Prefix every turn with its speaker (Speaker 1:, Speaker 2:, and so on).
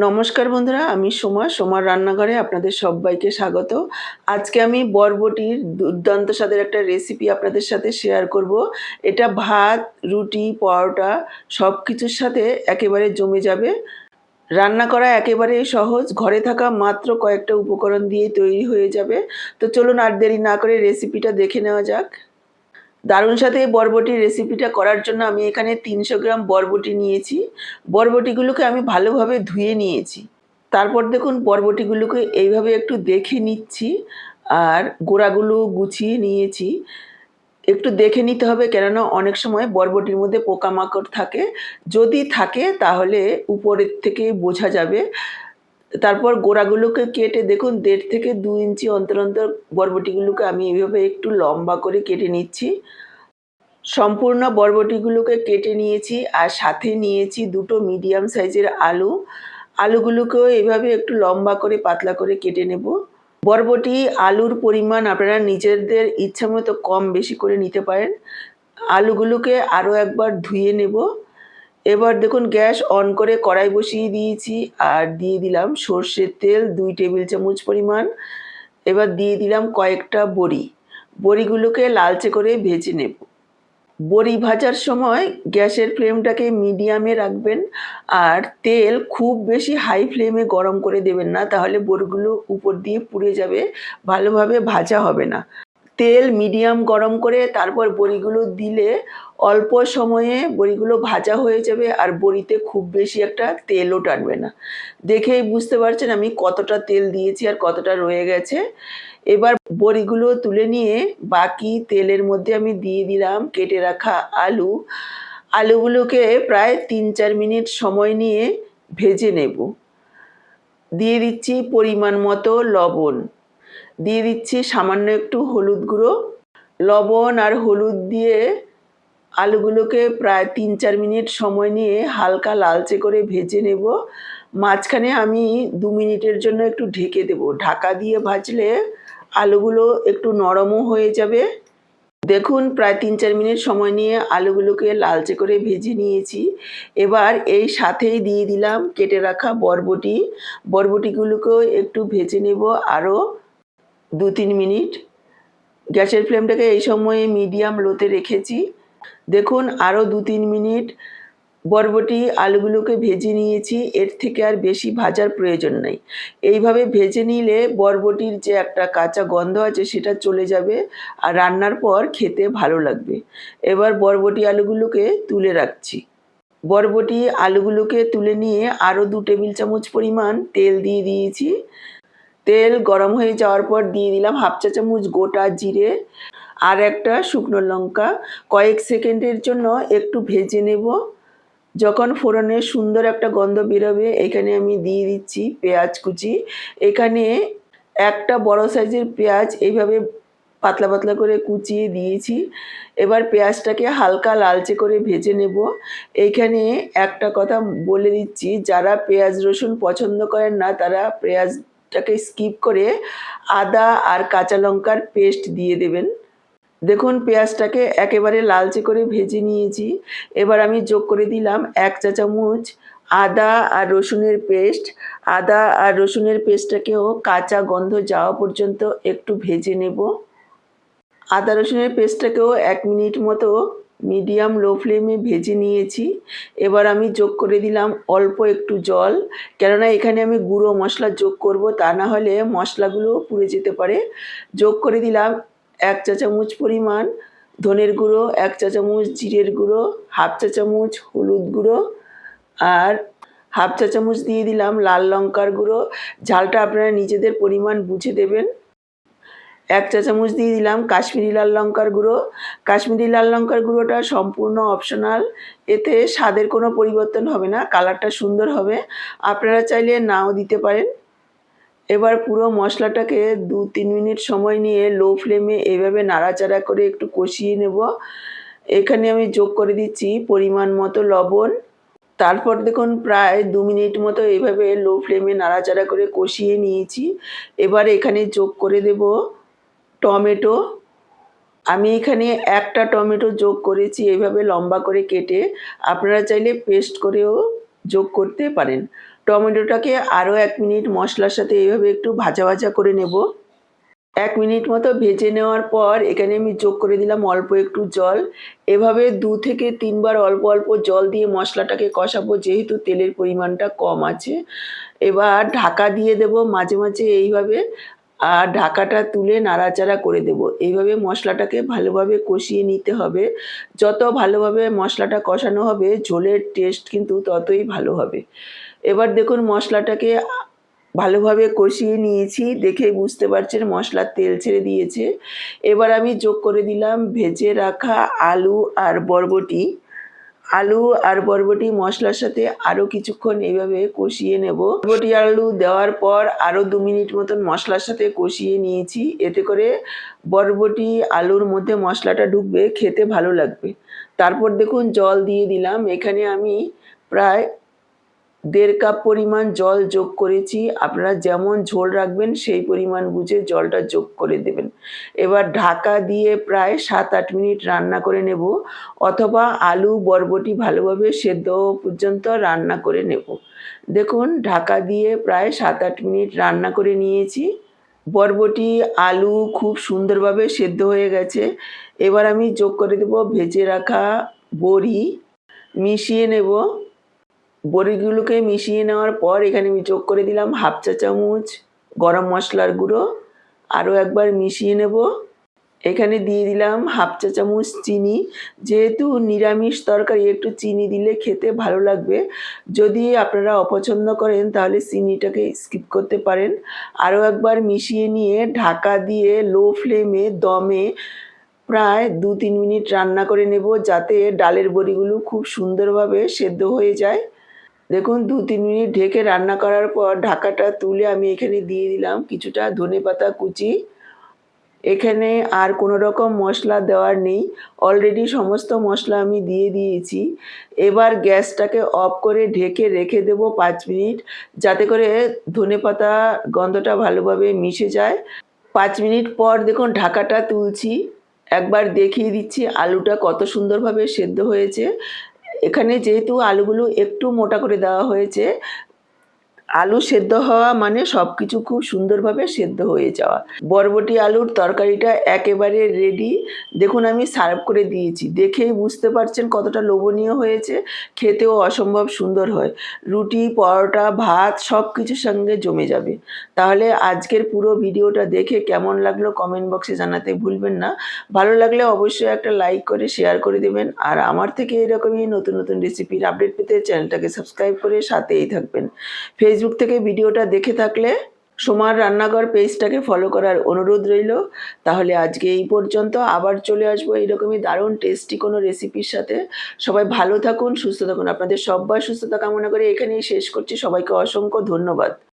Speaker 1: নমস্কার বন্ধুরা, আমি সোমার রান্নাঘরে আপনাদের সব্বাইকে স্বাগত। আজকে আমি বরবটির দুর্দান্ত স্বাদের একটা রেসিপি আপনাদের সাথে শেয়ার করব। এটা ভাত, রুটি, পরোটা সবকিছুর সাথে একেবারে জমে যাবে। রান্না করা একেবারেই সহজ, ঘরে থাকা মাত্র কয়েকটা উপকরণ দিয়েই তৈরি হয়ে যাবে। তো চলুন আর দেরি না করে রেসিপিটা দেখে নেওয়া যাক। দারুণ স্বাদে বরবটির রেসিপিটা করার জন্য আমি এখানে ৩০০ গ্রাম বরবটি নিয়েছি। বরবটিগুলোকে আমি ভালোভাবে ধুয়ে নিয়েছি। তারপর দেখুন বরবটিগুলোকে এইভাবে একটু দেখে নিচ্ছি আর গোড়াগুলো গুছিয়ে নিয়েছি। একটু দেখে নিতে হবে, কেননা অনেক সময় বরবটির মধ্যে পোকামাকড় থাকে। যদি থাকে তাহলে উপরের থেকে বোঝা যাবে। তারপর গোড়াগুলোকে কেটে দেখুন ১.৫ থেকে ২ ইঞ্চি অন্তর অন্তর বরবটিগুলোকে আমি এইভাবে একটু লম্বা করে কেটে নিচ্ছি। সম্পূর্ণ বরবটিগুলোকে কেটে নিয়েছি আর সাথে নিয়েছি ২ টো মিডিয়াম সাইজের আলু। আলুগুলোকেও এভাবে একটু লম্বা করে পাতলা করে কেটে নেব। বরবটি, আলুর পরিমাণ আপনারা নিজেদের ইচ্ছামতো কম বেশি করে নিতে পারেন। আলুগুলোকে আরও একবার ধুয়ে নেব। এবার দেখুন গ্যাস অন করে কড়াই বসিয়ে দিয়েছি আর দিয়ে দিলাম সর্ষের তেল ২ টেবিল চামচ পরিমাণ। এবার দিয়ে দিলাম কয়েকটা বড়ি। বড়িগুলোকে লালচে করে ভেজে নেব। বড়ি ভাজার সময় গ্যাসের ফ্লেমটাকে মিডিয়ামে রাখবেন আর তেল খুব বেশি হাই ফ্লেমে গরম করে দেবেন না, তাহলে বড়িগুলো উপর দিয়ে পুড়ে যাবে, ভালোভাবে ভাজা হবে না। তেল মিডিয়াম গরম করে তারপর বড়িগুলো দিলে অল্প সময়ে বড়িগুলো ভাজা হয়ে যাবে আর বড়িতে খুব বেশি একটা তেলও টানবে না। দেখেই বুঝতে পারছেন আমি কতটা তেল দিয়েছি আর কতটা রয়ে গেছে। এবার বড়িগুলো তুলে নিয়ে বাকি তেলের মধ্যে আমি দিয়ে দিলাম কেটে রাখা আলু। আলুগুলোকে প্রায় ৩-৪ মিনিট সময় নিয়ে ভেজে নেব। দিয়ে দিচ্ছি পরিমাণ মতো লবণ। দিয়ে দিচ্ছি সামান্য একটু হলুদ গুঁড়ো। লবণ আর হলুদ দিয়ে আলুগুলোকে প্রায় ৩-৪ মিনিট সময় নিয়ে হালকা লালচে করে ভেজে নেব। মাঝখানে আমি ২ মিনিটের জন্য একটু ঢেকে দেব। ঢাকা দিয়ে ভাজলে আলুগুলো একটু নরমও হয়ে যাবে। দেখুন প্রায় ৩-৪ মিনিট সময় নিয়ে আলুগুলোকে লালচে করে ভেজে নিয়েছি। এবার এই সাথেই দিয়ে দিলাম কেটে রাখা বরবটি। বরবটিগুলোকেও একটু ভেজে নেব আরও ২-৩ মিনিট। গ্যাসের ফ্লেমটাকে এই সময়ে মিডিয়াম লোতে রেখেছি। দেখুন আরও ২-৩ মিনিট বরবটি আলুগুলোকে ভেজে নিয়েছি। এর থেকে আর বেশি ভাজার প্রয়োজন নেই। এইভাবে ভেজে নিলে বরবটির যে একটা কাঁচা গন্ধ আছে সেটা চলে যাবে আর রান্নার পর খেতে ভালো লাগবে। এবার বরবটি আলুগুলোকে তুলে রাখছি। বরবটি আলুগুলোকে তুলে নিয়ে আরও ২ টেবিল চামচ পরিমাণ তেল দিয়ে দিয়েছি। তেল গরম হয়ে যাওয়ার পর দিয়ে দিলাম 1/2 চা চামচ গোটা জিরে আর একটা শুকনো লঙ্কা। কয়েক সেকেন্ডের জন্য একটু ভেজে নেব। যখন ফোড়নের সুন্দর একটা গন্ধ বেরোবে এখানে আমি দিয়ে দিচ্ছি পেঁয়াজ কুচি। এখানে একটা বড় সাইজের পেঁয়াজ এইভাবে পাতলা পাতলা করে কুচিয়ে দিয়েছি। এবার পেঁয়াজটাকে হালকা লালচে করে ভেজে নেব। এইখানে একটা কথা বলে দিচ্ছি, যারা পেঁয়াজ রসুন পছন্দ করেন না তারা পেঁয়াজটাকে স্কিপ করে আদা আর কাঁচা লঙ্কার পেস্ট দিয়ে দেবেন। দেখুন পেঁয়াজটাকে একেবারে লালচে করে ভেজে নিয়েছি। এবার আমি যোগ করে দিলাম ১ চা চামচ আদা আর রসুনের পেস্ট। আদা আর রসুনের পেস্টটাকেও কাঁচা গন্ধ যাওয়া পর্যন্ত একটু ভেজে নেব। আদা রসুনের পেস্টটাকেও ১ মিনিট মতো মিডিয়াম লো ফ্লেমে ভেজে নিয়েছি। এবার আমি যোগ করে দিলাম অল্প একটু জল, কেননা এখানে আমি গুঁড়ো মশলা যোগ করব, তা না হলে মশলাগুলো পুড়ে যেতে পারে। যোগ করে দিলাম ১ চা চামচ পরিমাণ ধনের গুঁড়ো, ১ চা চামচ জিরের গুঁড়ো, 1/2 চা চামচ হলুদ গুঁড়ো আর 1/2 চা চামচ দিয়ে দিলাম লাল লঙ্কার গুঁড়ো। ঝালটা আপনারা নিজেদের পরিমাণ বুঝে দেবেন। ১ চা চামচ দিয়ে দিলাম কাশ্মীরি লাল লঙ্কার গুঁড়ো। কাশ্মীরি লাল লঙ্কার গুঁড়োটা সম্পূর্ণ অপশনাল। এতে স্বাদের কোনো পরিবর্তন হবে না, কালারটা সুন্দর হবে। আপনারা চাইলে নাও দিতে পারেন। এবার পুরো মশলাটাকে ২-৩ মিনিট সময় নিয়ে লো ফ্লেমে এভাবে নাড়াচাড়া করে একটু কষিয়ে নেব। এখানে আমি যোগ করে দিচ্ছি পরিমাণ মতো লবণ। তারপর দেখুন প্রায় ২ মিনিট মতো এভাবে লো ফ্লেমে নাড়াচাড়া করে কষিয়ে নিয়েছি। এবার এখানে যোগ করে দেব টমেটো। আমি এখানে একটা টমেটো যোগ করেছি এইভাবে লম্বা করে কেটে। আপনারা চাইলে পেস্ট করেও যোগ করতে পারেন। টমেটোটাকে আরও 1 মিনিট মশলার সাথে এইভাবে একটু ভাজা ভাজা করে নেব। 1 মিনিট মতো ভেজে নেওয়ার পর এখানে আমি যোগ করে দিলাম অল্প একটু জল। এভাবে 2 থেকে 3 বার অল্প অল্প জল দিয়ে মশলাটাকে কষাবো, যেহেতু তেলের পরিমাণটা কম আছে। এবার ঢাকা দিয়ে দেব মাঝে মাঝে এইভাবে, আর ঢাকাটা তুলে নাড়াচাড়া করে দেব। এইভাবে মশলাটাকে ভালোভাবে কষিয়ে নিতে হবে। যত ভালোভাবে মশলাটা কষানো হবে ঝোলের টেস্ট কিন্তু ততই ভালো হবে। এবার দেখুন মশলাটাকে ভালোভাবে কষিয়ে নিয়েছি, দেখেই বুঝতে পারছেন মশলার তেল ছেড়ে দিয়েছে। এবার আমি যোগ করে দিলাম ভেজে রাখা আলু আর বরবটি। আলু আর বরবটি মশলার সাথে আরও কিছুক্ষণ এইভাবে কষিয়ে নেব। বরবটি আলু দেওয়ার পর আরও 2 মিনিট মতন মশলার সাথে কষিয়ে নিয়েছি। এতে করে বরবটি আলুর মধ্যে মশলাটা ঢুকবে, খেতে ভালো লাগবে। তারপর দেখুন জল দিয়ে দিলাম। এখানে আমি প্রায় 1.5 কাপ পরিমাণ জল যোগ করেছি। আপনারা যেমন ঝোল রাখবেন সেই পরিমাণ বুঝে জলটা যোগ করে দেবেন। এবার ঢাকা দিয়ে প্রায় 7-8 মিনিট রান্না করে নেব, অথবা আলু বরবটি ভালোভাবে সেদ্ধ হওয়া পর্যন্ত রান্না করে নেব। দেখুন ঢাকা দিয়ে প্রায় 7-8 মিনিট রান্না করে নিয়েছি। বরবটি আলু খুব সুন্দরভাবে সেদ্ধ হয়ে গেছে। এবার আমি যোগ করে দেব ভেজে রাখা বড়ি, মিশিয়ে নেব। বড়িগুলোকে মিশিয়ে নেওয়ার পর এখানে আমি যোগ করে দিলাম 1/2 চা চামচ গরম মশলার গুঁড়ো। আরও একবার মিশিয়ে নেব। এখানে দিয়ে দিলাম 1/2 চা চামচ চিনি। যেহেতু নিরামিষ তরকারি একটু চিনি দিলে খেতে ভালো লাগবে। যদি আপনারা অপছন্দ করেন তাহলে চিনিটাকে স্কিপ করতে পারেন। আরও একবার মিশিয়ে নিয়ে ঢাকা দিয়ে লো ফ্লেমে দমে প্রায় 2-3 মিনিট রান্না করে নেব, যাতে ডালের বড়িগুলো খুব সুন্দরভাবে সেদ্ধ হয়ে যায়। দেখুন 2-3 মিনিট ঢেকে রান্না করার পর ঢাকাটা তুলে আমি এখানে দিয়ে দিলাম কিছুটা ধনেপাতা কুচি। এখানে আর কোনো রকম মশলা দেওয়ার নেই, অলরেডি সমস্ত মশলা আমি দিয়ে দিয়েছি। এবার গ্যাসটাকে অফ করে ঢেকে রেখে দেব 5 মিনিট, যাতে করে ধনেপাতা গন্ধটা ভালোভাবে মিশে যায়। 5 মিনিট পর দেখুন ঢাকাটা তুলছি, একবার দেখিয়ে দিচ্ছি আলুটা কত সুন্দরভাবে সেদ্ধ হয়েছে। এখানে যেহেতু আলুগুলো একটু মোটা করে দেওয়া হয়েছে, আলু সেদ্ধ হওয়া মানে সব কিছু খুব সুন্দরভাবে সেদ্ধ হয়ে যাওয়া। বরবটি আলুর তরকারিটা একেবারে রেডি। দেখুন আমি সার্ভ করে দিয়েছি, দেখেই বুঝতে পারছেন কতটা লোভনীয় হয়েছে। খেতেও অসম্ভব সুন্দর হয়, রুটি পরোটা ভাত সব কিছুর সঙ্গে জমে যাবে। তাহলে আজকের পুরো ভিডিওটা দেখে কেমন লাগলো কমেন্ট বক্সে জানাতে ভুলবেন না। ভালো লাগলে অবশ্যই একটা লাইক করে শেয়ার করে দেবেন, আর আমার থেকে এরকমই নতুন নতুন রেসিপির আপডেট পেতে চ্যানেলটাকে সাবস্ক্রাইব করে সাথেই থাকবেন। ফেসবুক থেকে ভিডিওটা দেখে থাকলে সোমার রান্নাঘর পেজটাকে ফলো করার অনুরোধ রইল। তাহলে আজকে এই পর্যন্ত, আবার চলে আসবো এইরকমই দারুণ টেস্টি কোনো রেসিপির সাথে। সবাই ভালো থাকুন, সুস্থ থাকুন। আপনাদের সবার সুস্থতা কামনা করে এখানেই শেষ করছি। সবাইকে অসংখ্য ধন্যবাদ।